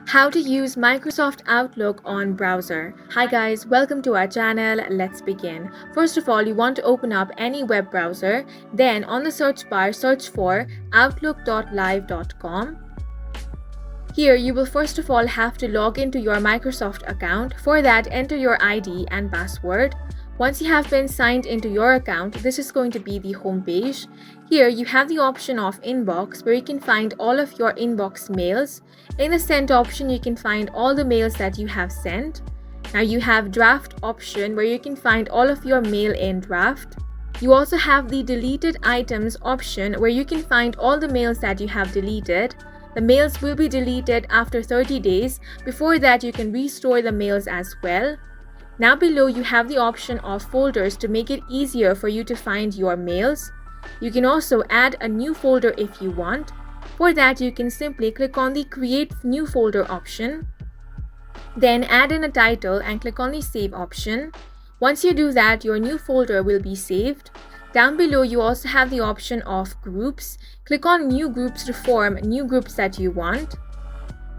How to use Microsoft Outlook on browser. Hi guys, welcome to our channel. Let's begin. First of all, you want to open up any web browser. Then on the search bar, search for outlook.live.com. Here, you will first of all have to log into your Microsoft account. For that, enter your ID and password. Once you have been signed into your account, this is going to be the home page. Here, you have the option of Inbox, where you can find all of your inbox mails. In the Sent option, you can find all the mails that you have sent. Now, you have Draft option, where you can find all of your mail in draft. You also have the Deleted Items option, where you can find all the mails that you have deleted. The mails will be deleted after 30 days. Before that, you can restore the mails as well. Now below, you have the option of folders to make it easier for you to find your mails. You can also add a new folder if you want. For that, you can simply click on the Create New Folder option. Then add in a title and click on the Save option. Once you do that, your new folder will be saved. Down below, you also have the option of groups. Click on New Groups to form new groups that you want.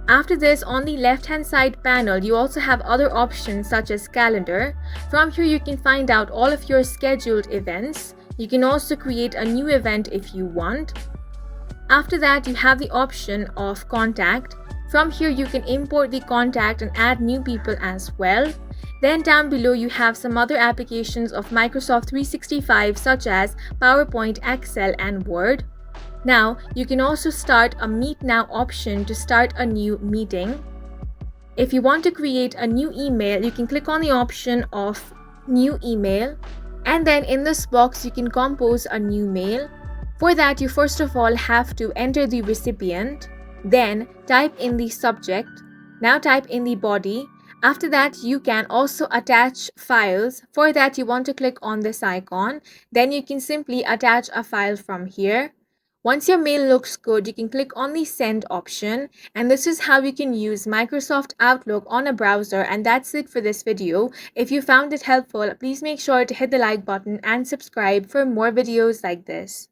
After this, on the left-hand side panel, you also have other options such as calendar. From here, you can find out all of your scheduled events. You can also create a new event if you want. After that, you have the option of contact. From here, you can import the contact and add new people as well. Then down below, you have some other applications of Microsoft 365 such as PowerPoint, Excel, and Word. Now, you can also start a Meet Now option to start a new meeting. If you want to create a new email, you can click on the option of New Email. And then in this box, you can compose a new mail. For that, you first of all have to enter the recipient. Then type in the subject. Now type in the body. After that, you can also attach files. For that, you want to click on this icon. Then you can simply attach a file from here. Once your mail looks good, you can click on the Send option. And this is how you can use Microsoft Outlook on a browser. And that's it for this video. If you found it helpful, please make sure to hit the like button and subscribe for more videos like this.